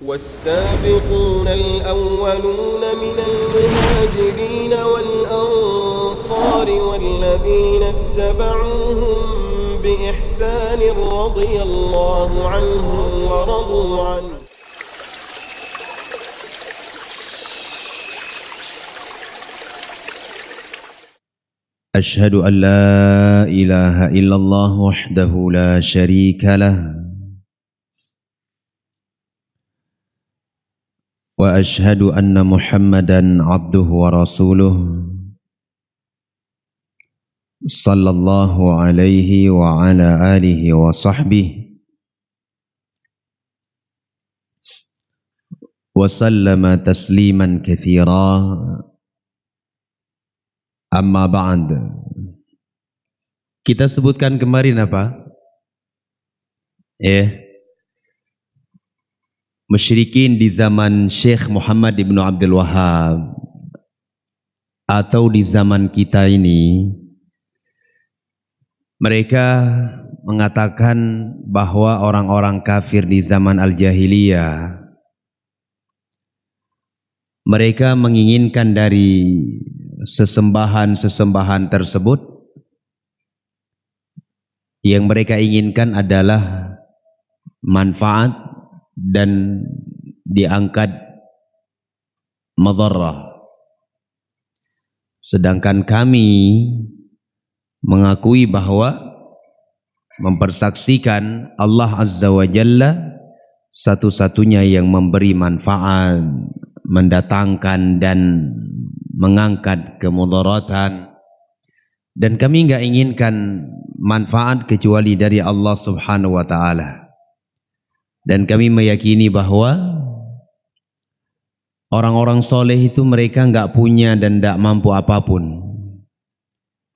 والسابقون الأولون من المهاجرين والأنصار والذين اتبعوهم بإحسان رضي الله عنهم ورضوا عنه. أشهد أن لا إله إلا الله وحده لا شريك له وأشهد أن محمدا عبده ورسوله صلى الله عليه وعلى آله وصحبه وسلم تسليما كثيرا. Amma ba'd. Kita sebutkan kemarin apa? Musyrikin di zaman Syekh Muhammad ibn Abdul Wahhab atau di zaman kita ini, mereka mengatakan bahwa orang-orang kafir di zaman al-jahiliyah, mereka menginginkan dari sesembahan-sesembahan tersebut, yang mereka inginkan adalah manfaat dan diangkat madarrah. Sedangkan kami mengakui bahwa mempersaksikan Allah Azza wa Jalla satu-satunya yang memberi manfaat, mendatangkan dan mengangkat kemudaratan, dan kami enggak inginkan manfaat kecuali dari Allah Subhanahu wa taala. Dan kami meyakini bahwa orang-orang soleh itu mereka enggak punya dan enggak mampu apapun.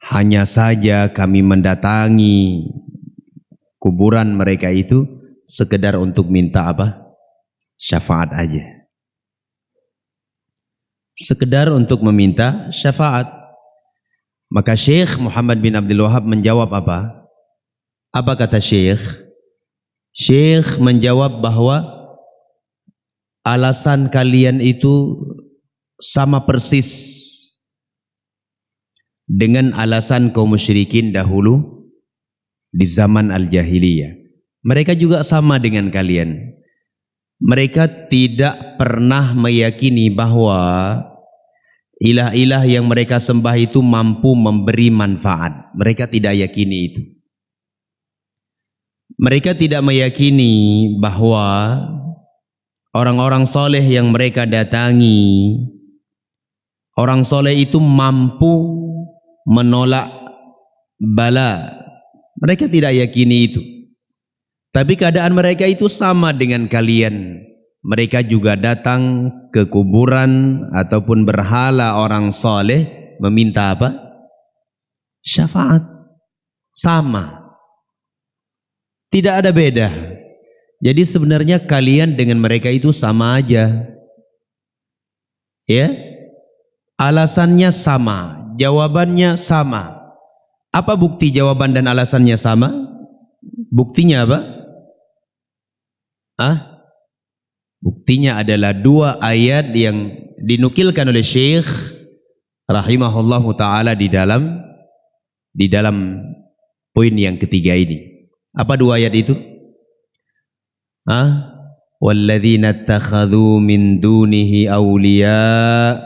Hanya saja kami mendatangi kuburan mereka itu sekedar untuk minta apa? Syafaat aja. Sekedar untuk meminta syafaat. Maka Syekh Muhammad bin Abdul Wahhab menjawab apa? Apa kata Syekh? Syekh menjawab bahwa alasan kalian itu sama persis dengan alasan kaum musyrikin dahulu di zaman al-jahiliyah. Mereka juga sama dengan kalian. Mereka tidak pernah meyakini bahwa ilah-ilah yang mereka sembah itu mampu memberi manfaat. Mereka tidak yakini itu. Mereka tidak meyakini bahwa orang-orang soleh yang mereka datangi, orang soleh itu mampu menolak bala. Mereka tidak yakini itu. Tapi keadaan mereka itu sama dengan kalian. Mereka juga datang ke kuburan ataupun berhala orang soleh meminta apa? Syafaat. Sama. Tidak ada beda. Jadi sebenarnya kalian dengan mereka itu sama aja. Ya? Alasannya sama, jawabannya sama. Apa bukti jawaban dan alasannya sama? Buktinya apa? Buktinya adalah dua ayat yang dinukilkan oleh Syekh rahimahullahu taala di dalam poin yang ketiga ini. Apa dua ayat itu? Walladzina ittakhadhu min dunihi awliya,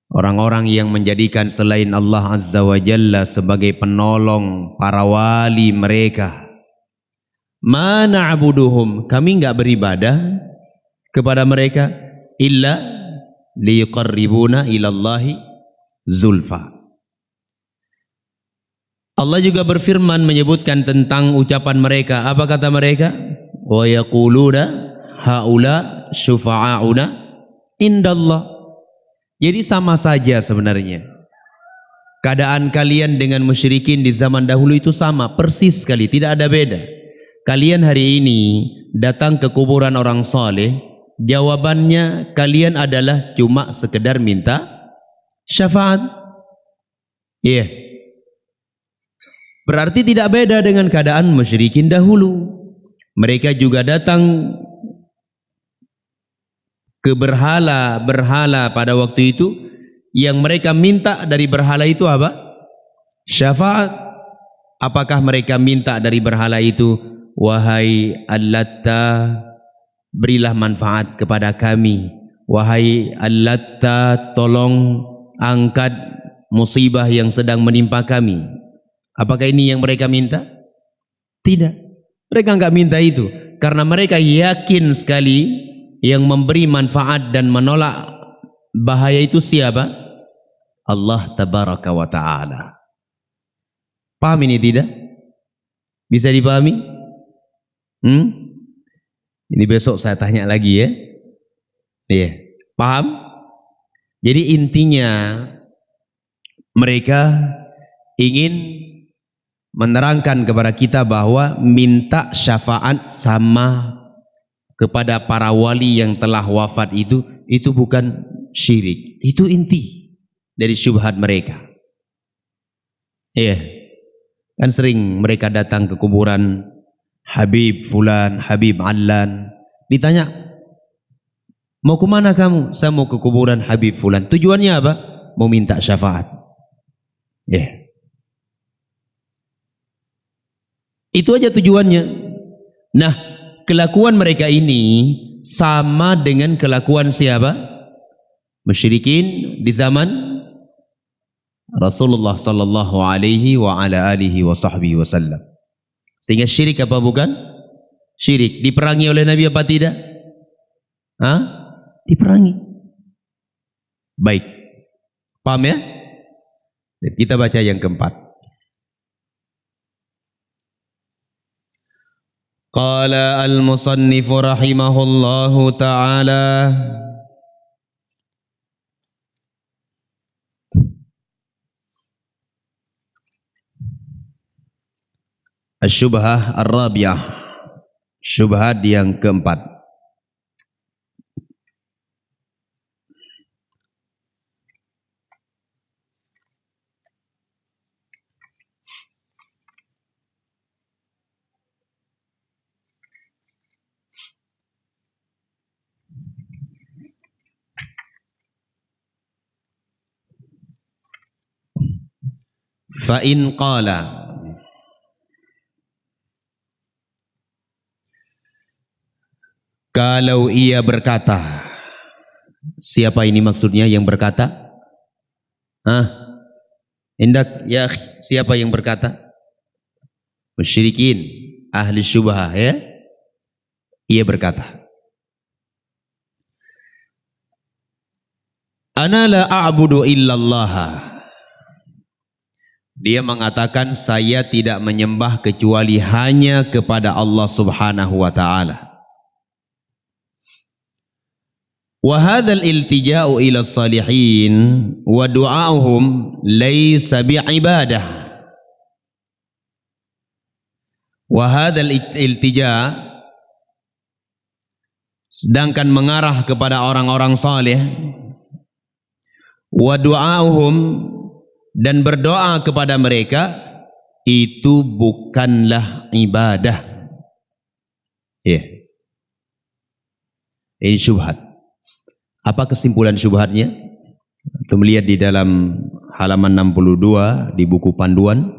orang-orang yang menjadikan selain Allah Azza wa Jalla sebagai penolong para wali mereka. Ma na'buduhum, kami enggak beribadah kepada mereka illa liyuqarribuna ilallahi zulfa. Allah juga berfirman menyebutkan tentang ucapan mereka. Apa kata mereka? Wa yaquluna haula syufa'auna indallah. Jadi sama saja sebenarnya. Keadaan kalian dengan musyrikin di zaman dahulu itu sama, persis sekali, tidak ada beda. Kalian hari ini datang ke kuburan orang saleh, jawabannya kalian adalah cuma sekedar minta syafaat. Iya. Berarti tidak beda dengan keadaan musyrikin dahulu. Mereka juga datang ke berhala pada waktu itu, yang mereka minta dari berhala itu apa? Syafaat. Apakah mereka minta dari berhala itu, wahai Al-Latta, berilah manfaat kepada kami, wahai Al-Latta, tolong angkat musibah yang sedang menimpa kami? Apakah ini yang mereka minta? Tidak. Mereka enggak minta itu, karena mereka yakin sekali yang memberi manfaat dan menolak bahaya itu siapa? Allah Tabaraka wa Ta'ala. Paham ini tidak? Bisa dipahami? Ini besok saya tanya lagi ya. Iya, paham? Jadi intinya mereka ingin menerangkan kepada kita bahwa minta syafaat sama kepada para wali yang telah wafat itu bukan syirik. Itu inti dari syubhat mereka. Iya. Kan sering mereka datang ke kuburan Habib Fulan, Habib Allan. Ditanya, mau ke mana kamu? Saya mau ke kuburan Habib Fulan. Tujuannya apa? Mau minta syafaat. Ya. Itu aja tujuannya. Nah, kelakuan mereka ini sama dengan kelakuan siapa? Musyrikin di zaman Rasulullah sallallahu alaihi wa ala alihi wa sahbihi wasallam. Sehingga syirik apa bukan? Syirik. Diperangi oleh Nabi apa tidak? Diperangi. Baik. Paham ya? Kita baca yang keempat. Qala al-musannifu rahimahullahu ta'ala, Asyubhah ar-rabi'ah, syubhat yang keempat. Fa in qala, kalau ia berkata. Siapa ini maksudnya yang berkata? Hendak ya, siapa yang berkata? Musyrikin, ahli syubhah ya. Ia berkata, ana la a'budu illallah. Dia mengatakan, saya tidak menyembah kecuali hanya kepada Allah Subhanahu wa ta'ala. Wa hadzal iltija'u ila salihin wa du'a'uhum laysa bi'ibadah. Wa hadzal iltija', sedangkan mengarah kepada orang-orang saleh, wa du'a'uhum, dan berdoa kepada mereka, itu bukanlah ibadah. Ya. Ini syubhat. Apa kesimpulan syubhatnya? Kita melihat di dalam halaman 62 di buku panduan.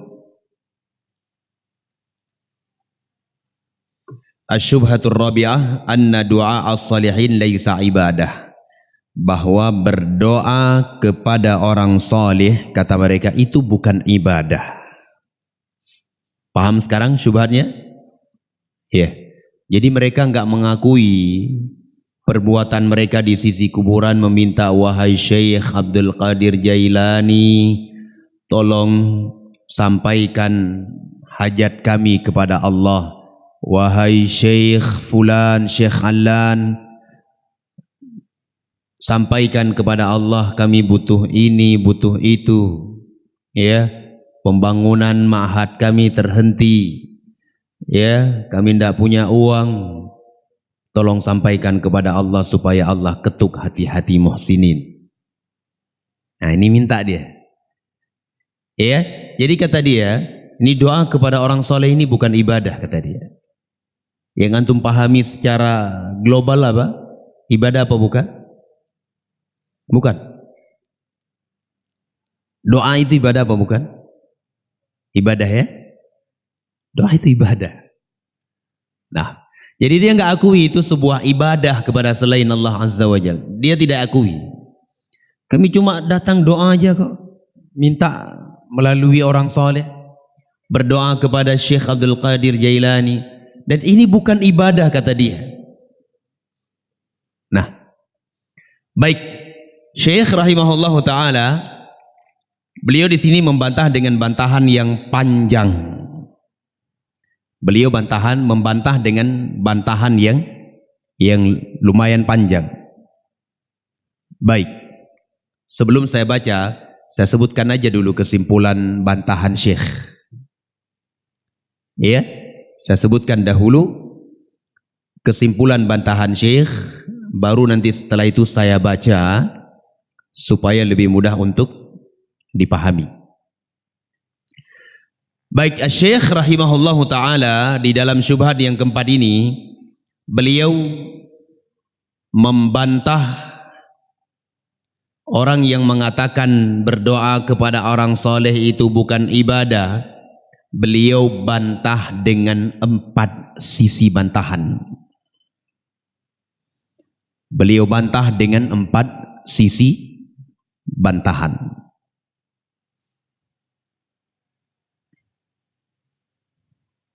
Asyubhatur rabi'ah anna du'a as-salihin laisa ibadah. Bahwa berdoa kepada orang saleh, kata mereka, itu bukan ibadah. Paham sekarang syubhatnya? Ya. Jadi mereka enggak mengakui perbuatan mereka di sisi kuburan, meminta, wahai Syekh Abdul Qadir Jailani, tolong sampaikan hajat kami kepada Allah. Wahai Syekh Fulan, Syekh Allan, sampaikan kepada Allah, kami butuh ini, butuh itu. Ya, pembangunan ma'had kami terhenti. Ya, kami tidak punya uang. Tolong sampaikan kepada Allah supaya Allah ketuk hati-hati muhsinin. Nah, ini minta dia. Ya, jadi kata dia, ini doa kepada orang soleh ini bukan ibadah, kata dia. Yang antum pahami secara global apa? Ibadah apa bukan? Bukan. Doa itu ibadah apa bukan? Ibadah ya? Doa itu ibadah. Nah, jadi dia nggak akui itu sebuah ibadah kepada selain Allah Azza wa Jalla. Dia tidak akui. Kami cuma datang doa aja kok. Minta melalui orang soleh. Berdoa kepada Syekh Abdul Qadir Jailani. Dan ini bukan ibadah kata dia. Nah, baik. Syekh rahimahullahu ta'ala, beliau di sini membantah dengan bantahan yang panjang. Beliau membantah dengan bantahan yang lumayan panjang. Baik. Sebelum saya baca, saya sebutkan aja dulu kesimpulan bantahan Syekh. Ya, saya sebutkan dahulu kesimpulan bantahan Syekh, baru nanti setelah itu saya baca supaya lebih mudah untuk dipahami. Baik, Syekh rahimahullahu ta'ala di dalam syubhat yang keempat ini, beliau membantah orang yang mengatakan berdoa kepada orang soleh itu bukan ibadah. Beliau bantah dengan 4 sisi bantahan. Beliau bantah dengan 4 sisi bantahan.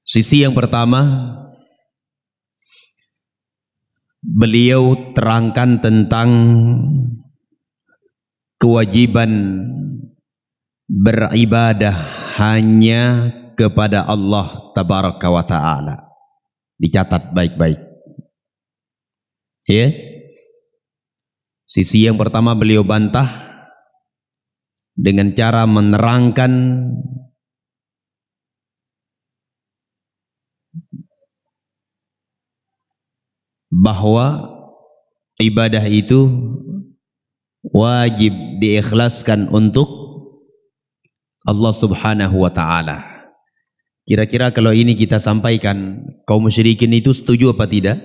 Sisi yang pertama, beliau terangkan tentang kewajiban beribadah hanya kepada Allah tabaraka wa ta'ala. Dicatat baik-baik. Ya. Sisi yang pertama beliau bantah dengan cara menerangkan bahwa ibadah itu wajib diikhlaskan untuk Allah Subhanahu wa ta'ala. Kira-kira kalau ini kita sampaikan, kaum musyrikin itu setuju apa tidak?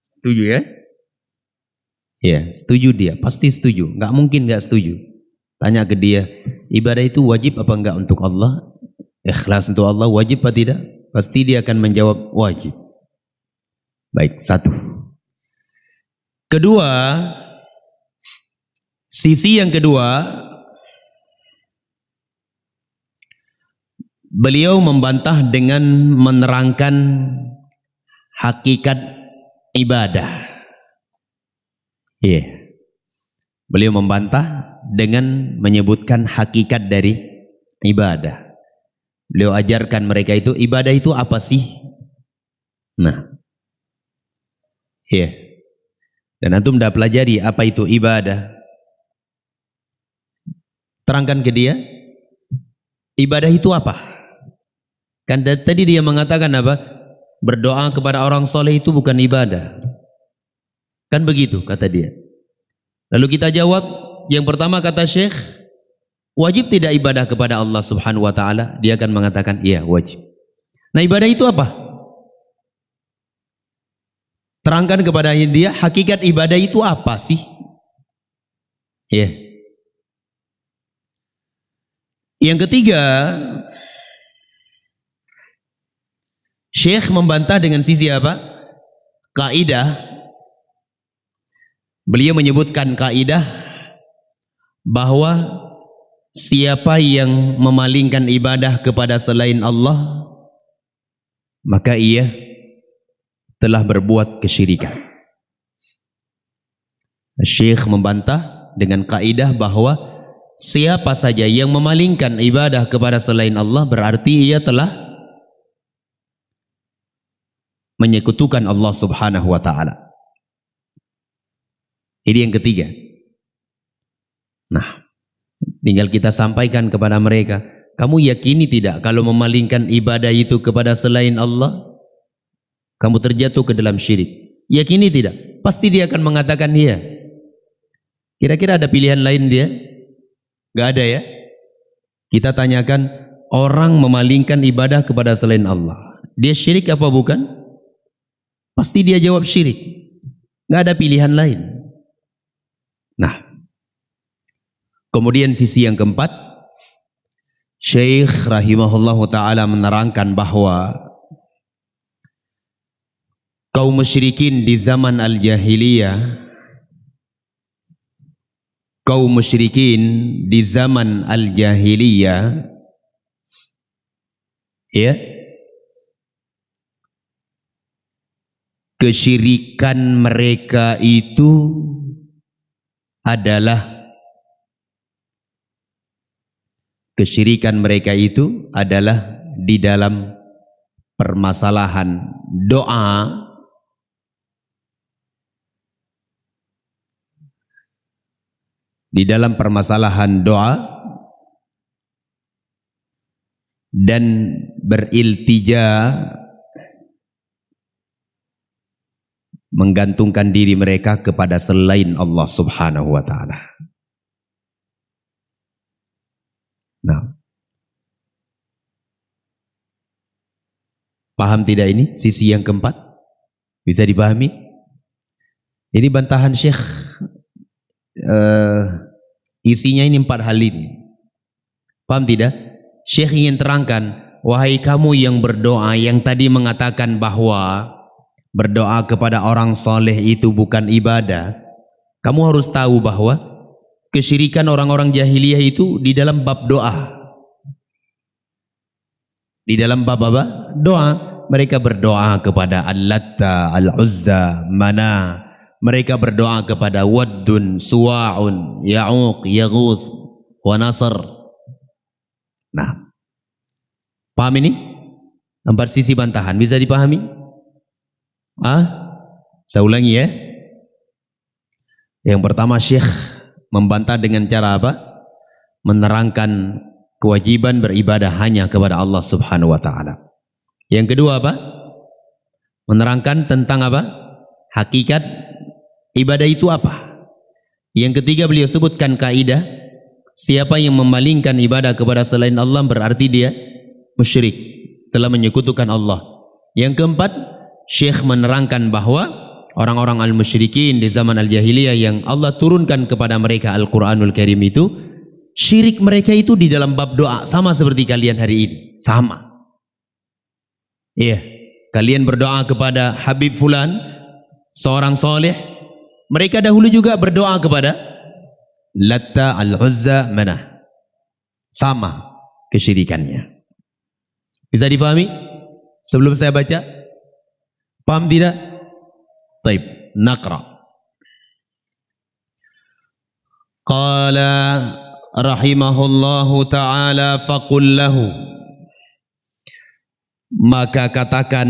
Setuju ya? Ya, setuju dia, pasti setuju. Nggak mungkin nggak setuju. Tanya ke dia, ibadah itu wajib apa enggak untuk Allah? Ikhlas untuk Allah wajib apa tidak? Pasti dia akan menjawab wajib. Baik, satu. Kedua, sisi yang kedua, beliau membantah dengan menerangkan hakikat ibadah. Beliau membantah dengan menyebutkan hakikat dari ibadah. Beliau ajarkan mereka itu, ibadah itu apa sih? Nah, dan antum dah pelajari apa itu ibadah. Terangkan ke dia, ibadah itu apa? Kan tadi dia mengatakan apa? Berdoa kepada orang soleh itu bukan ibadah. Kan begitu kata dia. Lalu kita jawab, yang pertama kata Syekh, wajib tidak ibadah kepada Allah Subhanahu wa ta'ala? Dia akan mengatakan, iya wajib. Nah, ibadah itu apa? Terangkan kepada dia, hakikat ibadah itu apa sih? Yang ketiga, Syekh membantah dengan sisi apa? Kaidah. Beliau menyebutkan kaidah bahwa siapa yang memalingkan ibadah kepada selain Allah, maka ia telah berbuat kesyirikan. Syekh membantah dengan kaidah bahwa siapa saja yang memalingkan ibadah kepada selain Allah, berarti ia telah menyekutukan Allah Subhanahu wa ta'ala. Ini yang ketiga. Nah, tinggal kita sampaikan kepada mereka, kamu yakini tidak kalau memalingkan ibadah itu kepada selain Allah, kamu terjatuh ke dalam syirik? Yakini tidak? Pasti dia akan mengatakan iya. Kira-kira ada pilihan lain dia? Gak ada ya? Kita tanyakan, orang memalingkan ibadah kepada selain Allah, dia syirik apa bukan? Pasti dia jawab syirik. nggak ada pilihan lain. Nah, kemudian sisi yang keempat, Syekh rahimahullahu ta'ala menerangkan bahwa kaum musyrikin di zaman al-jahiliyah, kaum musyrikin di zaman al-jahiliyah, ya, kesyirikan mereka itu adalah di dalam permasalahan doa, dan beriltija, menggantungkan diri mereka kepada selain Allah Subhanahu wa ta'ala. Nah, paham tidak ini sisi yang keempat? Bisa dipahami? Ini bantahan Syekh, isinya ini 4 hal ini. Paham tidak? Syekh ingin terangkan, wahai kamu yang berdoa, yang tadi mengatakan bahwa berdoa kepada orang soleh itu bukan ibadah, kamu harus tahu bahwa kesyirikan orang-orang jahiliyah itu di dalam bab doa. Di dalam bab apa? Doa. Mereka berdoa kepada Al-Latta, Al-Uzza, Mana. Mereka berdoa kepada Waddun, Suwa'un, Ya'uq, Yaghuth, wa Nasr. Nah, paham ini? 4 sisi bantahan, bisa dipahami? Saya ulangi ya. Yang pertama, Syekh membantah dengan cara apa? Menerangkan kewajiban beribadah hanya kepada Allah Subhanahu wa ta'ala. Yang kedua apa? Menerangkan tentang apa? Hakikat ibadah itu apa? Yang ketiga, beliau sebutkan kaidah, siapa yang memalingkan ibadah kepada selain Allah berarti dia musyrik, telah menyekutukan Allah. Yang keempat, Syekh menerangkan bahwa orang-orang al-musyrikin di zaman al-jahiliyah yang Allah turunkan kepada mereka Al-Quranul Karim itu, syirik mereka itu di dalam bab doa, sama seperti kalian hari ini, sama. Iya, kalian berdoa kepada Habib Fulan, seorang soleh, mereka dahulu juga berdoa kepada Latta, Al-Uzza, Manah. Sama kesyirikannya. Bisa difahami? Sebelum saya baca, paham tidak? Taib, naqra. Qala rahimahullahu ta'ala faqul lahu, maka katakan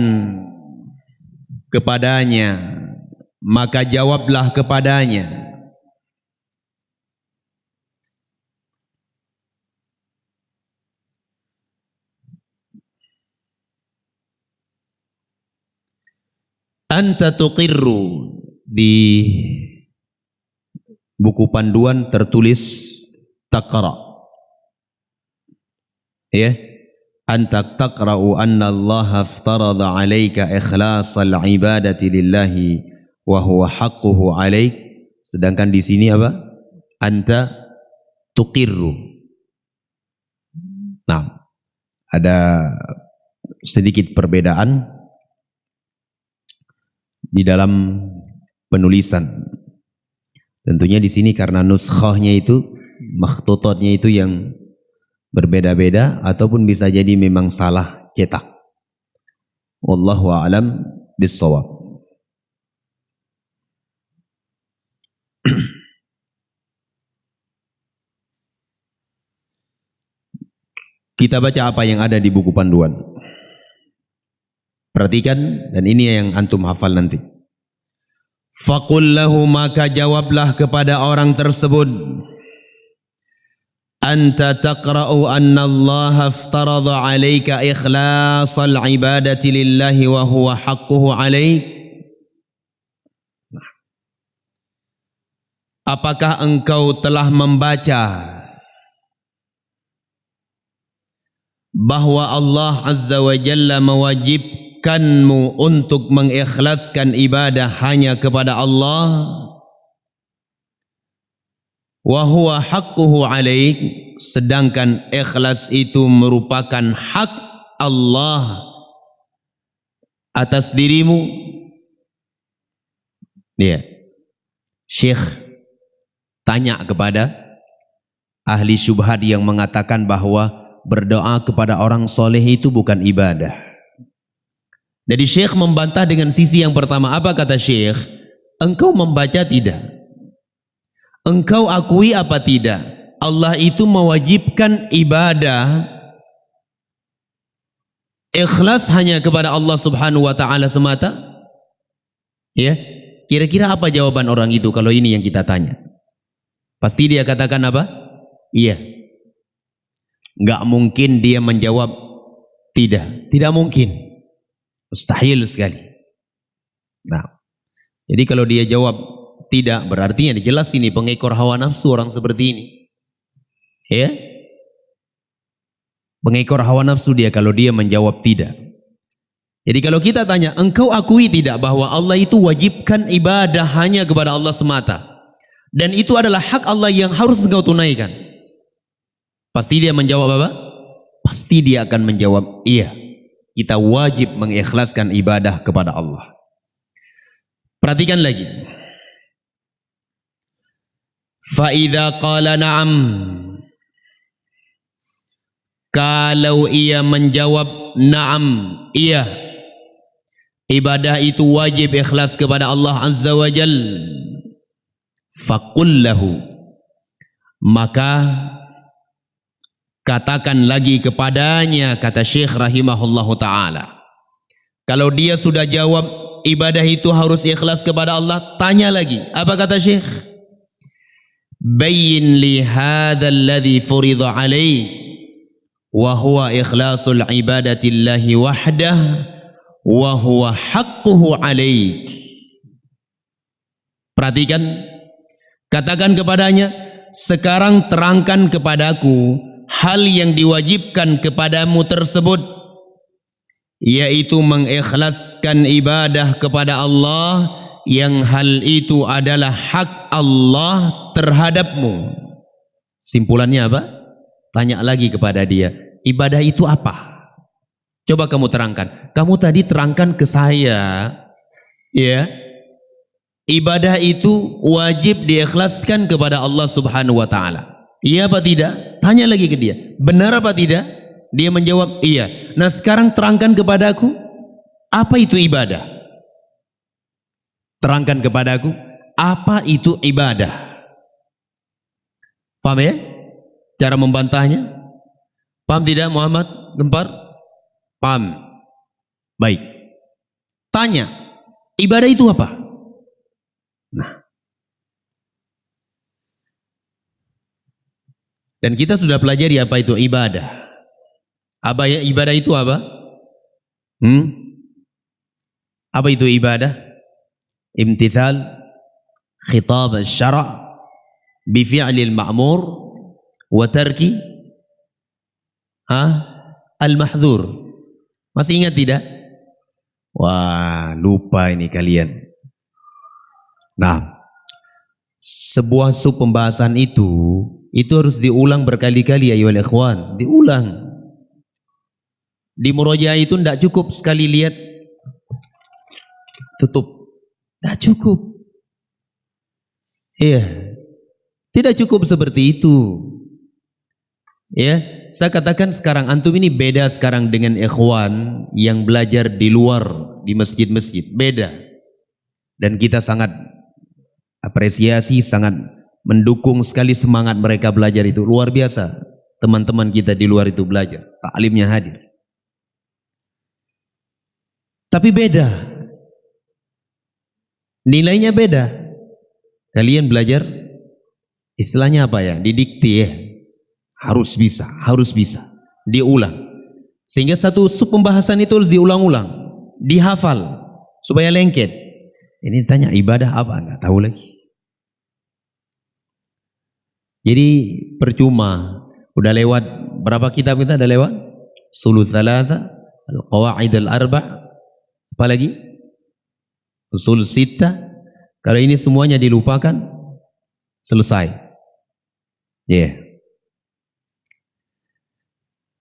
kepadanya, maka jawablah kepadanya, anta tuqirru. Di buku panduan tertulis taqra, ya, anta taqra'u anna Allah aftarada 'alaika ikhlasal ibadati lillahi wa huwa haqquhu 'alaik. Sedangkan di sini apa? Anta tuqirru. Nah, ada sedikit perbedaan di dalam penulisan. Tentunya di sini karena nuskhahnya itu, makhtutotnya itu yang berbeda-beda, ataupun bisa jadi memang salah cetak. Wallahu a'lam bis-shawab. Kita baca apa yang ada di buku panduan. Perhatikan, dan ini yang antum hafal nanti. Faqul lahu, maka jawablah kepada orang tersebut, anta taqra'u anna Allah aftarada 'alaika ikhlasal ibadati lillahi wa huwa haqquhu 'alaik. Apakah engkau telah membaca bahwa Allah Azza wa Jalla mewajibkanmu untuk mengikhlaskan ibadah hanya kepada Allah, wa huwa haqquhu alaik, sedangkan ikhlas itu merupakan hak Allah atas dirimu. Ya, Syekh tanya kepada ahli syubhat yang mengatakan bahwa berdoa kepada orang soleh itu bukan ibadah. Jadi Syekh membantah dengan sisi yang pertama. Apa kata Syekh? Engkau membaca tidak? Engkau akui apa tidak? Allah itu mewajibkan ibadah ikhlas hanya kepada Allah subhanahu wa ta'ala semata? Ya, kira-kira apa jawaban orang itu kalau ini yang kita tanya? Pasti dia katakan apa? Iya. Nggak mungkin dia menjawab tidak. Tidak mungkin. Mustahil sekali. Nah, jadi kalau dia jawab tidak, berarti yang jelas ini pengekor hawa nafsu orang seperti ini. Ya? Pengekor hawa nafsu dia kalau dia menjawab tidak. Jadi kalau kita tanya, engkau akui tidak bahwa Allah itu wajibkan ibadah hanya kepada Allah semata, dan itu adalah hak Allah yang harus engkau tunaikan? Pasti dia menjawab apa? Pasti dia akan menjawab iya. Kita wajib mengikhlaskan ibadah kepada Allah. Perhatikan lagi. Fa idza qala na'am, kalau ia menjawab na'am, iya, ibadah itu wajib ikhlas kepada Allah azza wa jal, faqul lahu, maka katakan lagi kepadanya, kata Syekh rahimahullahu ta'ala, kalau dia sudah jawab ibadah itu harus ikhlas kepada Allah, tanya lagi. Apa kata Syekh? Bayyin li hadzal ladzi furida alaik wa huwa ikhlasul ibadatillahi wahdah wa huwa haqquhu alaik. Perhatikan, katakan kepadanya, sekarang terangkan kepadaku hal yang diwajibkan kepadamu tersebut, yaitu mengikhlaskan ibadah kepada Allah, yang hal itu adalah hak Allah terhadapmu. Simpulannya apa? Tanya lagi kepada dia, ibadah itu apa? Coba kamu terangkan. Kamu tadi terangkan ke saya, ya, ibadah itu wajib diikhlaskan kepada Allah subhanahu wa ta'ala. Iya apa tidak? Tanya lagi ke dia. Benar apa tidak? Dia menjawab iya. Nah sekarang terangkan kepadaku, apa itu ibadah? Terangkan kepadaku, apa itu ibadah? Paham ya? Cara membantahnya? Paham tidak Muhammad Gempar? Paham? Baik. Tanya, ibadah itu apa? Nah, dan kita sudah pelajari apa itu ibadah. Apa ya ibadah itu apa? Apa itu ibadah? Imtithal khitab asy-syara' bi fi'lil ma'mur wa tarki al-mahdhur. Masih ingat tidak? Wah, lupa ini kalian. Nah, sebuah sub pembahasan itu harus diulang berkali-kali, ayyuhal ikhwan, diulang. Di murojaah itu tidak cukup sekali lihat tutup, tidak cukup. Iya, tidak cukup seperti itu. Ya, saya katakan sekarang antum ini beda sekarang dengan ikhwan yang belajar di luar, di masjid-masjid, beda. Dan kita sangat apresiasi, sangat mendukung sekali semangat mereka belajar itu. Luar biasa teman-teman kita di luar itu belajar, taklimnya hadir. Tapi beda, nilainya beda. Kalian belajar istilahnya apa ya, didikti ya, harus bisa diulang, sehingga satu sub pembahasan itu harus diulang-ulang, dihafal supaya lengket. Ini tanya ibadah apa, nggak tahu lagi. Jadi percuma, udah lewat berapa kitab kita, udah lewat Sulul Thalatha, Al-Qawaid Al-Arba', Apalagi usul sittah. Kalau ini semuanya dilupakan, selesai.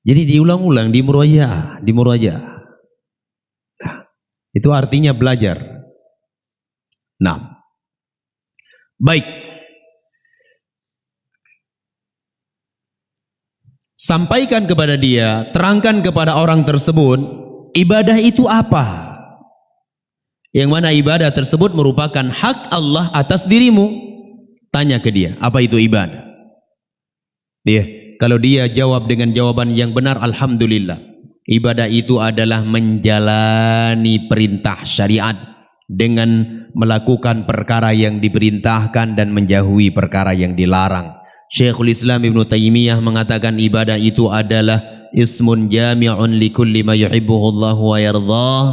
Jadi diulang-ulang, di murajaah. Nah, itu artinya belajar. Nah, baik. Sampaikan kepada dia, terangkan kepada orang tersebut, ibadah itu apa? Yang mana ibadah tersebut merupakan hak Allah atas dirimu. Tanya ke dia, apa itu ibadah? Kalau dia jawab dengan jawaban yang benar, alhamdulillah. Ibadah itu adalah menjalani perintah syariat dengan melakukan perkara yang diperintahkan dan menjauhi perkara yang dilarang. Syekhul Islam Ibn Taimiyah mengatakan ibadah itu adalah ismun jami'un likulli ma yuhibbuhu Allah wa yardah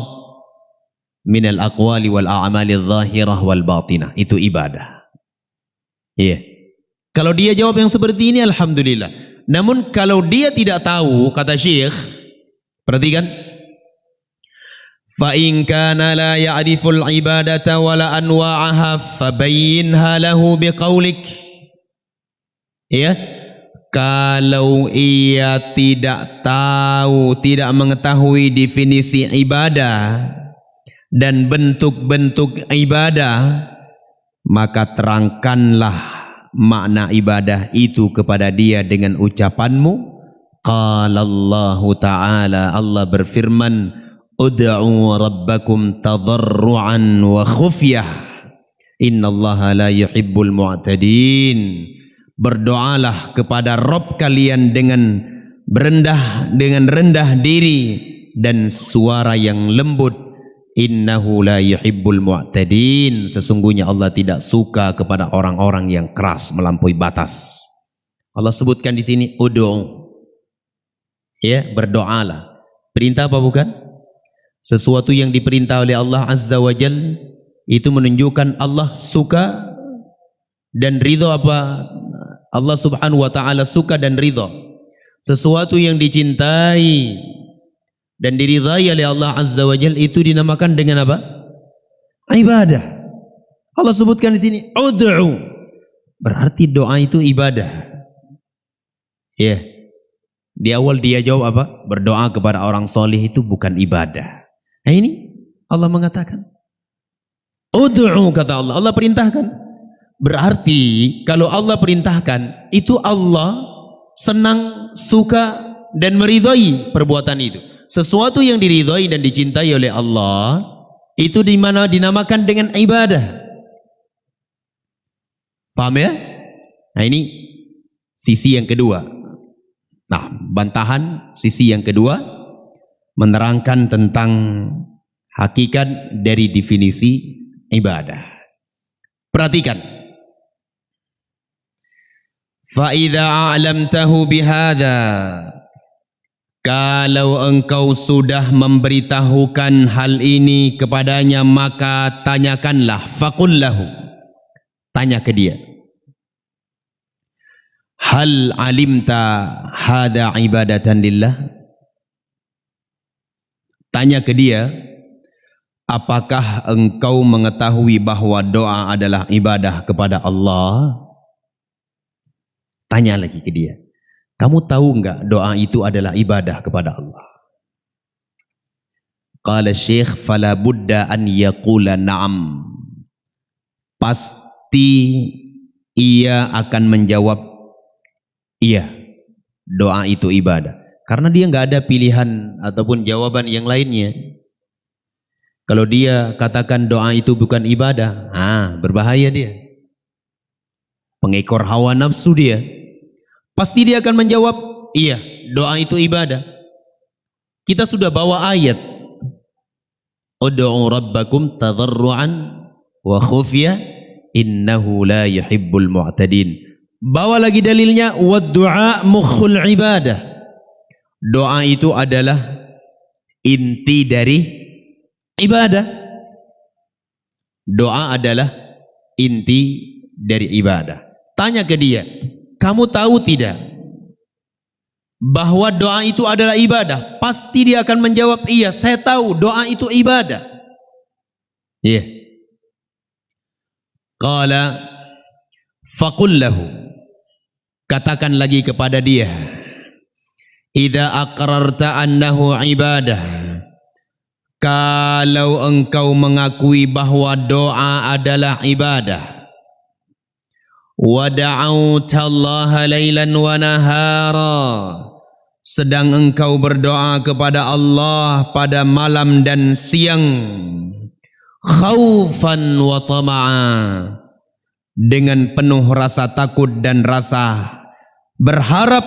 minal aqwali wal a'mali zahirah wal batinah. Itu ibadah. Kalau dia jawab yang seperti ini, alhamdulillah. Namun kalau dia tidak tahu, kata Syekh, perhatikan, fa in kana la ya'riful ibadata wala anwa'aha fabayyinha lahu biqaulik. Kalau ia tidak tahu, tidak mengetahui definisi ibadah dan bentuk-bentuk ibadah, maka terangkanlah makna ibadah itu kepada dia dengan ucapanmu. Qala Allah Ta'ala, Allah berfirman, ud'u rabbakum tadarruan wa khufyah innallaha la yuhibbul mu'tadin. Berdoalah kepada Rabb kalian dengan rendah diri dan suara yang lembut. Innahu la yuhibbul mu'tadin. Sesungguhnya Allah tidak suka kepada orang-orang yang keras melampaui batas. Allah sebutkan di sini ud'u. Berdoalah. Perintah apa bukan? Sesuatu yang diperintah oleh Allah Azza wa Jal, itu menunjukkan Allah suka dan ridho. Apa Allah Subhanahu wa ta'ala suka dan ridho. Sesuatu yang dicintai dan diridhai oleh Allah Azza wa Jalla itu dinamakan dengan apa? Ibadah. Allah sebutkan di sini ud'u. Berarti doa itu ibadah. Di awal dia jawab apa? Berdoa kepada orang soleh itu bukan ibadah. Nah ini Allah mengatakan ud'u, kata Allah. Allah perintahkan. Berarti kalau Allah perintahkan, itu Allah senang, suka dan meridhai perbuatan itu. Sesuatu yang diridhai dan dicintai oleh Allah itu dimana dinamakan dengan ibadah. Paham ya? Nah ini sisi yang kedua. Nah, bantahan sisi yang kedua menerangkan tentang hakikat dari definisi ibadah. Perhatikan. Fa'idha a'lamtahu bihadha, kalau engkau sudah memberitahukan hal ini kepadanya, maka tanyakanlah. Faqul lahu, tanya ke dia, hal alimta hadha ibadatan lillah. Tanya ke dia, apakah engkau mengetahui bahwa doa adalah ibadah kepada Allah? Tanya lagi ke dia, kamu tahu enggak doa itu adalah ibadah kepada Allah? Qala Syekh, fala budda an yaqula na'am. Pasti ia akan menjawab iya, doa itu ibadah. Karena dia enggak ada pilihan ataupun jawaban yang lainnya. Kalau dia katakan doa itu bukan ibadah, berbahaya dia. Pengekor hawa nafsu dia. Pasti dia akan menjawab, iya, doa itu ibadah. Kita sudah bawa ayat, ud'u rabbakum tadarruan wa khufya innahu la yuhibbul mu'tadin. Bawa lagi dalilnya, wad-du'a mukhul ibadah. Doa itu adalah inti dari ibadah. Doa adalah inti dari ibadah. Tanya ke dia, kamu tahu tidak bahwa doa itu adalah ibadah? Pasti dia akan menjawab, iya, saya tahu doa itu ibadah. Ya. Qala faqul lahu, katakan lagi kepada dia, idza aqrarta annahu ibadah, kalau engkau mengakui bahwa doa adalah ibadah, wa da'auta Allah lailan wa nahara, sedang engkau berdoa kepada Allah pada malam dan siang, khaufan wa tama'a, dengan penuh rasa takut dan rasa berharap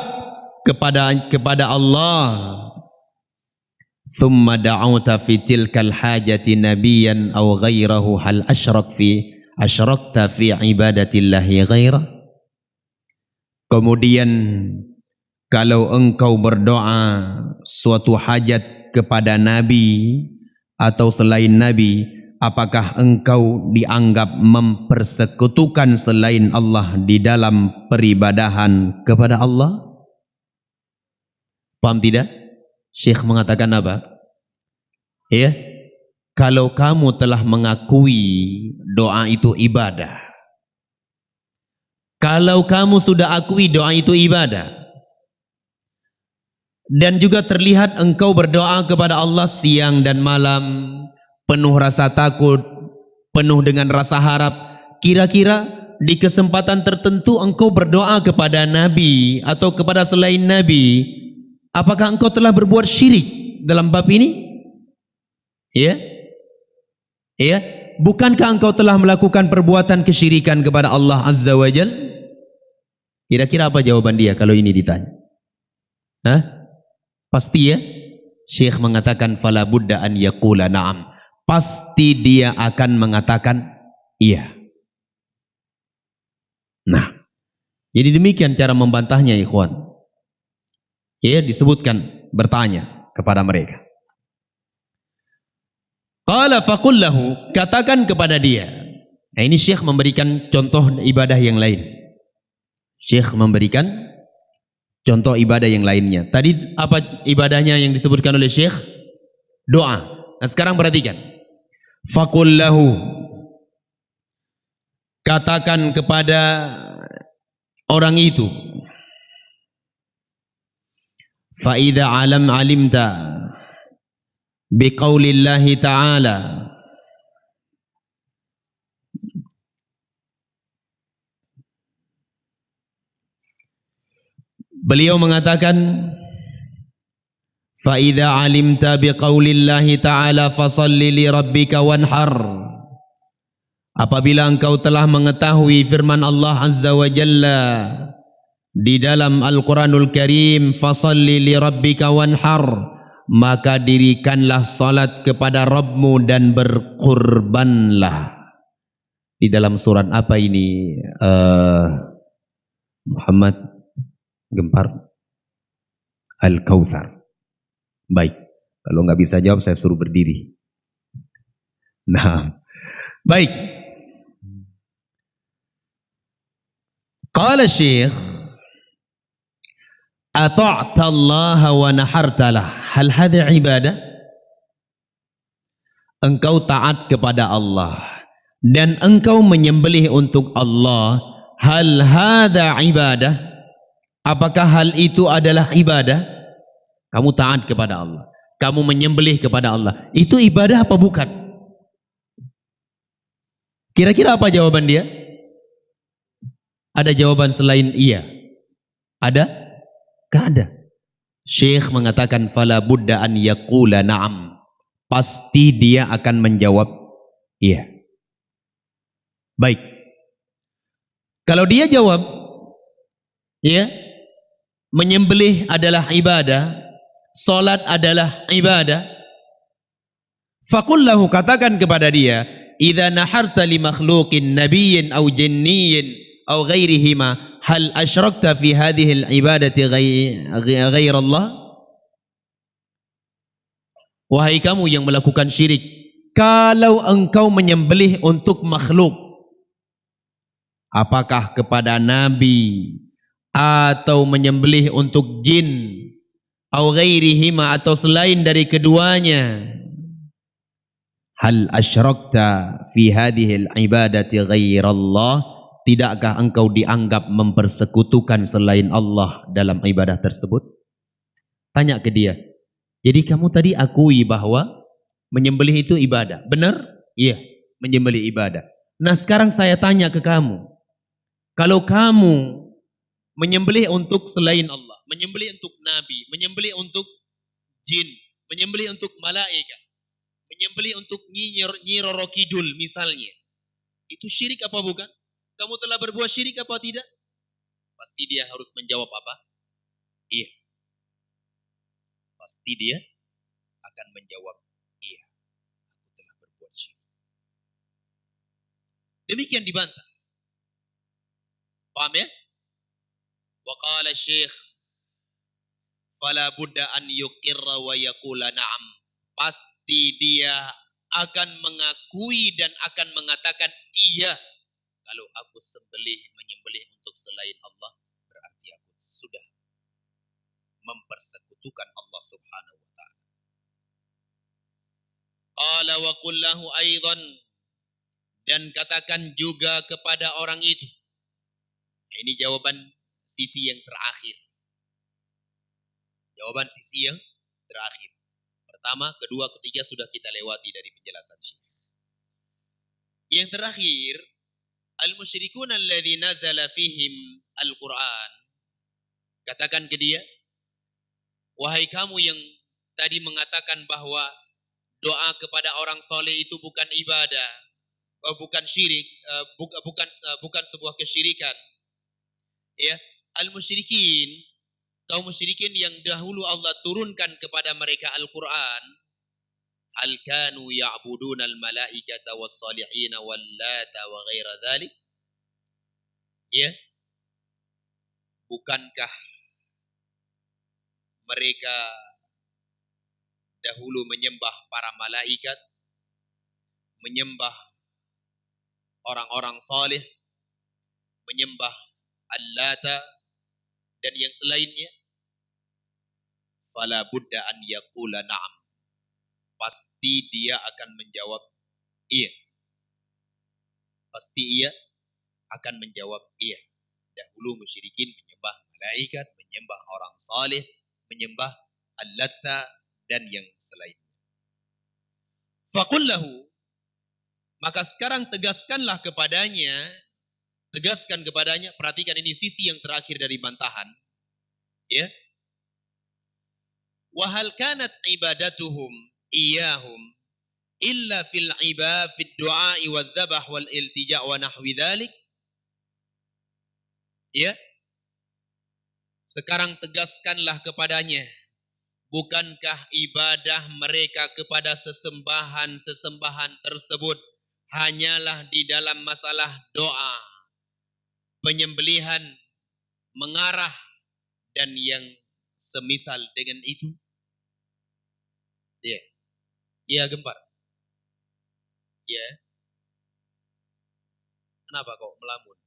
kepada Allah, thumma da'auta fi tilkal hajati nabiyan aw ghairahu, hal asyrakta fi ibadatillahi ghairah. Kemudian kalau engkau berdoa suatu hajat kepada nabi atau selain nabi, apakah engkau dianggap mempersekutukan selain Allah di dalam peribadahan kepada Allah? Paham tidak? Syekh mengatakan apa? Ya, kalau kamu telah mengakui doa itu ibadah, kalau kamu sudah akui doa itu ibadah, dan juga terlihat engkau berdoa kepada Allah siang dan malam, penuh rasa takut, penuh dengan rasa harap, kira-kira di kesempatan tertentu engkau berdoa kepada Nabi atau kepada selain Nabi, apakah engkau telah berbuat syirik dalam bab ini? Ya? Ya? Bukankah engkau telah melakukan perbuatan kesyirikan kepada Allah Azza wa Jal? Kira-kira apa jawaban dia kalau ini ditanya? Hah? Pasti ya? Syekh mengatakan fala budda an yaqula na'am. Pasti dia akan mengatakan iya. Nah, jadi demikian cara membantahnya, ikhwan. Ya, disebutkan bertanya kepada mereka. Qala faqul lahu, katakan kepada dia. Nah, ini Syekh memberikan contoh ibadah yang lain. Syekh memberikan contoh ibadah yang lainnya. Tadi apa ibadahnya yang disebutkan oleh Syekh? Doa. Nah, sekarang perhatikan. Faqul lahu, katakan kepada orang itu, fa idza alimta biqaulillahi ta'ala, beliau mengatakan, fa idza alimta biqaulillahi ta'ala fasalli li rabbika wanhar, apabila engkau telah mengetahui firman Allah Azza wa Jalla di dalam Al-Quranul Karim, fasalli li rabbika wanhar, maka dirikanlah salat kepada Rabbmu dan berkurbanlah. Di dalam surat apa ini, Muhammad Gempar? Al-Kautsar. Baik, kalau nggak bisa jawab saya suruh berdiri. Nah, baik. Qala Syekh, ata'ta Allah wa nahartalah, hal hadha ibadah? Engkau taat kepada Allah dan engkau menyembelih untuk Allah, hal hadha ibadah? Apakah hal itu adalah ibadah? Kamu taat kepada Allah, kamu menyembelih kepada Allah, itu ibadah apa bukan? Kira-kira apa jawaban dia? Ada jawaban selain iya? Ada? Gak ada. Syekh mengatakan fala budda an yaqula na'am. Pasti dia akan menjawab iya. Baik. Kalau dia jawab iya, menyembelih adalah ibadah, salat adalah ibadah, faqul lahu, katakan kepada dia, idza naharta li makhluqin nabiyyin aw jinniyin aw ghairihima, hal asyrakta fi hadhihi al-ibadati ghair Allah? Wahai kamu yang melakukan syirik, kalau engkau menyembelih untuk makhluk, apakah kepada nabi atau menyembelih untuk jin, au ghairihima atau selain dari keduanya, Hal asyrakta fi hadhil ibadati ghairallah, tidakkah engkau dianggap mempersekutukan selain Allah dalam ibadah tersebut? Tanya ke dia. Jadi kamu tadi akui bahwa menyembelih itu ibadah, benar? Iya, menyembelih ibadah. Nah sekarang saya tanya ke kamu, kalau kamu menyembelih untuk selain Allah, menyembelih untuk nabi, menyembelih untuk jin, menyembelih untuk malaikat, menyembelih untuk Nyi Roro Kidul misalnya, itu syirik apa bukan? Kamu telah berbuat syirik apa tidak? Pasti dia harus menjawab apa? Iya. Pasti dia akan menjawab, iya, aku telah berbuat syirik. Demikian dibantah. Paham ya? Wa qala syekh fala budda an yuqirra wa yaqula na'am. Pasti dia akan mengakui dan akan mengatakan iya. Kalau aku menyembelih untuk selain Allah, berarti aku sudah mempersekutukan Allah Subhanahu wa taala. Qala wa qul lahu aidan, dan katakan juga kepada orang itu. Ini jawaban sisi yang terakhir. Jawaban sisi yang terakhir. Pertama, kedua, ketiga sudah kita lewati dari penjelasan Syekh. Yang terakhir, al-musyrikun alladzi nazala fihim al-Qur'an. Katakan ke dia, wahai kamu yang tadi mengatakan bahwa doa kepada orang soleh itu bukan ibadah, bukan syirik, bukan sebuah kesyirikan. Ya, al-musyrikin, kaum musyrikin yang dahulu Allah turunkan kepada mereka Al-Quran, hal kanu ya'buduna al-malaikata was-salihina wal-lata wa ghaira dhalik. Ya, bukankah mereka dahulu menyembah para malaikat, menyembah orang-orang saleh, menyembah Al-Lata dan yang selainnya? Fala budda an yaqula na'am. Pasti dia akan menjawab iya. Pasti ia akan menjawab iya. Dahulu musyrikin menyembah malaikat, menyembah orang saleh, menyembah Al-Lata dan yang selainnya. Faqul lahu, maka sekarang tegaskan kepadanya, perhatikan ini sisi yang terakhir dari bantahan. Ya. Wa hal kanat ibadatuhum iyahum illa fil du'a wal dzabh wal iltija' wa nahwi dzalik. Ya. Sekarang tegaskanlah kepadanya, bukankah ibadah mereka kepada sesembahan tersebut hanyalah di dalam masalah doa, penyembelihan, mengarah, dan yang semisal dengan itu? Ya, ya Gempar. Ya, kenapa kok melamun?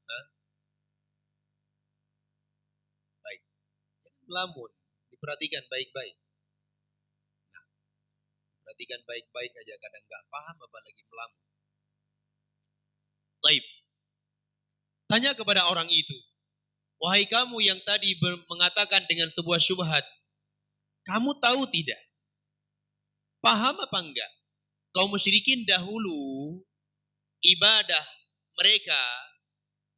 Hah? Baik, jangan melamun. Diperhatikan baik-baik. Nah, perhatikan baik-baik aja, kadang nggak paham apalagi melamun. Baik. Tanya kepada orang itu, wahai kamu yang tadi mengatakan dengan sebuah syubhat, kamu tahu tidak? Paham apa enggak? Kaum musyrikin dahulu ibadah mereka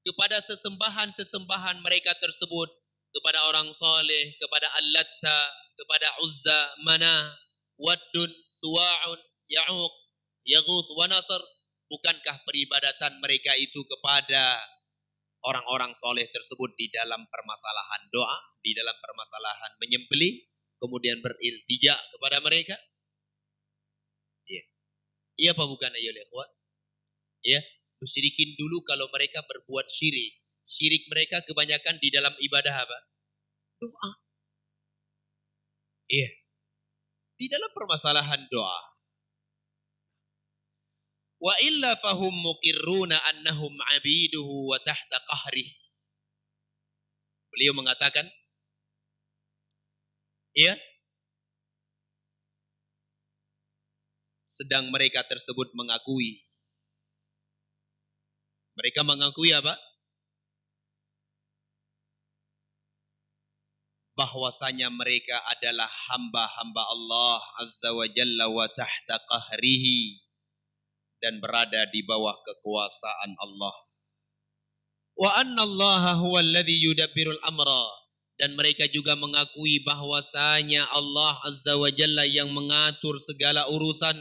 kepada sesembahan mereka tersebut, kepada orang saleh, kepada Al-Latta, kepada Uzza, Manah, Waddun, Suwa'un, Ya'uq, Yaghuth, wa Nasr. Bukankah peribadatan mereka itu kepada orang-orang soleh tersebut di dalam permasalahan doa, di dalam permasalahan menyembelih, kemudian beriltija kepada mereka? Iya. Iya apa bukan ayo ikhwan? Ya, musyrikin dulu kalau mereka berbuat syirik mereka kebanyakan di dalam ibadah apa? Doa. Iya. Di dalam permasalahan doa. Wa illa fahum muqirruna annahum abiduhu wa tahta qahrih. Beliau mengatakan, ya, sedang mereka tersebut mengakui. Mereka mengakui apa? Bahwasanya mereka adalah hamba-hamba Allah Azza wa Jalla wa tahta qahrihi, dan berada di bawah kekuasaan Allah. Wa anna Allah huwa alladhi yudabbirul amra, dan mereka juga mengakui bahwasanya Allah Azza wa Jalla yang mengatur segala urusan.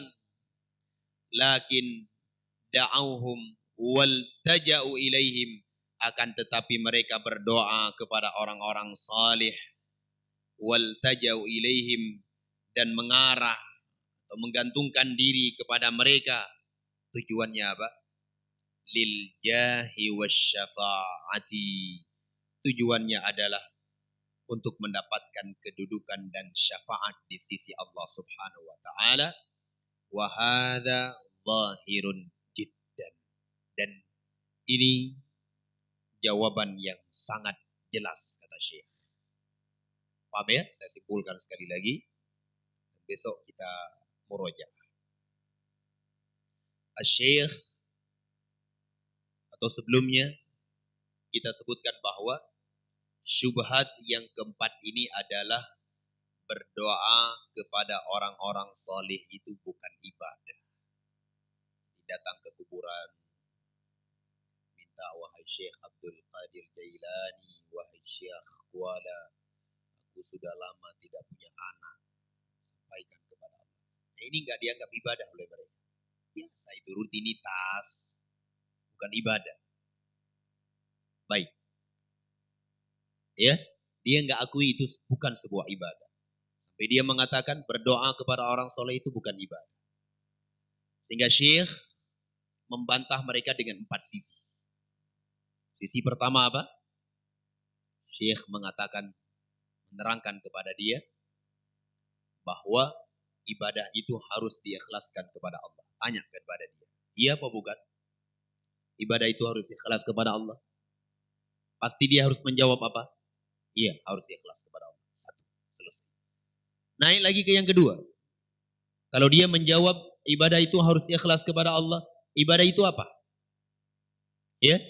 Lakin da'auhum wal taja'u ilaihim, akan tetapi mereka berdoa kepada orang-orang salih, wal taja'u ilaihim, dan mengarah atau menggantungkan diri kepada mereka. Tujuannya apa? Lil jahi wasyafa'ati. Tujuannya adalah untuk mendapatkan kedudukan dan syafaat di sisi Allah Subhanahu wa taala. Wa hadza zahirun jiddan. Dan ini jawaban yang sangat jelas, kata Syekh. Paham ya? Saya simpulkan sekali lagi. Besok kita murojaah. Syekh, atau sebelumnya kita sebutkan bahwa syubhat yang keempat ini adalah berdoa kepada orang-orang soleh itu bukan ibadah. Datang ke kuburan, minta, wahai Syekh Abdul Qadir Jailani, wahai Syekh Kuala, aku sudah lama tidak punya anak, sampaikan kepada Allah. Nah, ini enggak dianggap ibadah oleh mereka. Biasa, itu rutinitas, bukan ibadah. Baik. Ya, dia enggak akui itu bukan sebuah ibadah. Sampai dia mengatakan berdoa kepada orang soleh itu bukan ibadah. Sehingga Syekh membantah mereka dengan 4 sisi. Sisi pertama apa? Syekh mengatakan, menerangkan kepada dia bahwa ibadah itu harus diikhlaskan kepada Allah. Tanya kepada dia, iya apa bukan? Ibadah itu harus ikhlas kepada Allah. Pasti dia harus menjawab apa? Iya, harus ikhlas kepada Allah. 1, selesai. Naik lagi ke yang kedua. Kalau dia menjawab ibadah itu harus ikhlas kepada Allah, ibadah itu apa? Ya,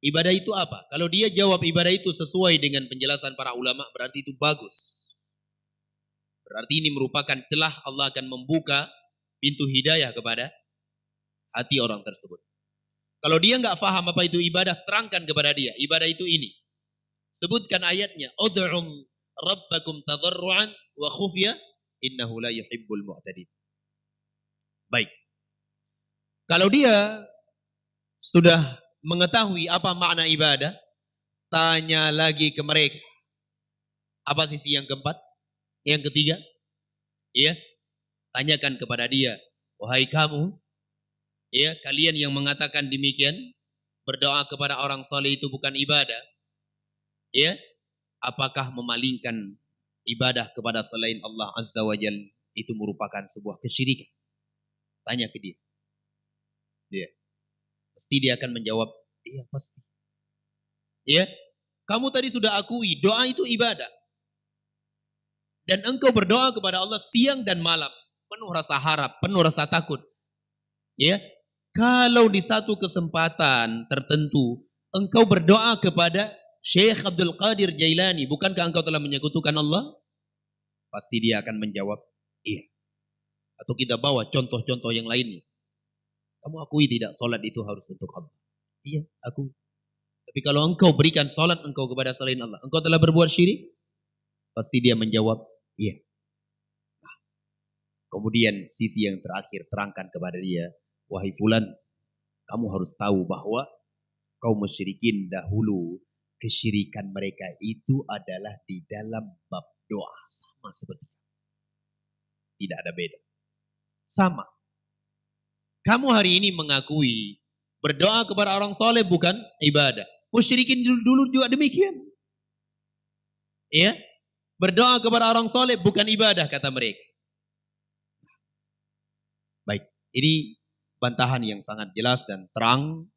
ibadah itu apa? Kalau dia jawab ibadah itu sesuai dengan penjelasan para ulama, berarti itu bagus. Berarti ini merupakan telah Allah akan membuka pintu hidayah kepada hati orang tersebut. Kalau dia enggak faham apa itu ibadah, terangkan kepada dia. Ibadah itu ini. Sebutkan ayatnya. Ud'u rabbakum tadarruan wa khufya innahu la yuhibbul mu'tadin. Baik. Kalau dia sudah mengetahui apa makna ibadah, tanya lagi ke mereka. Apa sisi yang keempat? Yang ketiga? Ya, tanyakan kepada dia, wahai kamu, ya, kalian yang mengatakan demikian, berdoa kepada orang saleh itu bukan ibadah, ya, apakah memalingkan ibadah kepada selain Allah Azza wa Jalla itu merupakan sebuah kesyirikan? Tanya ke dia. Dia pasti dia akan menjawab, iya pasti. Ya, kamu tadi sudah akui doa itu ibadah. Dan engkau berdoa kepada Allah siang dan malam, penuh rasa harap, penuh rasa takut. Ya, kalau di satu kesempatan tertentu engkau berdoa kepada Syekh Abdul Qadir Jailani, bukankah engkau telah menyekutukan Allah? Pasti dia akan menjawab, iya. Atau kita bawa contoh-contoh yang lainnya. Kamu akui tidak solat itu harus untuk Allah? Iya, aku. Tapi kalau engkau berikan solat engkau kepada selain Allah, engkau telah berbuat syirik? Pasti dia menjawab, iya. Nah, kemudian sisi yang terakhir, terangkan kepada dia, wahai fulan, kamu harus tahu bahwa kaum musyrikin dahulu, kesyirikan mereka itu adalah di dalam bab doa, sama seperti kamu. Tidak ada beda. Sama. Kamu hari ini mengakui berdoa kepada orang soleh bukan ibadah. Musyrikin dulu juga demikian. Ya, berdoa kepada orang soleh bukan ibadah, kata mereka. Baik, ini bantahan yang sangat jelas dan terang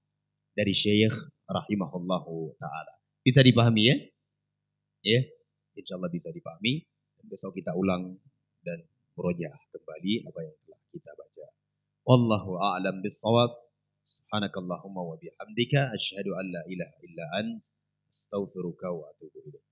dari Syekh rahimahullahu ta'ala. Bisa dipahami ya? Ya, insya Allah bisa dipahami. Besok kita ulang dan murojaah kembali apa yang telah kita baca. Wallahu a'lam bissawab. Subhanakallahumma wa bihamdika asyhadu an la ilaha illa ant astaghfiruka wa atubu ilaik.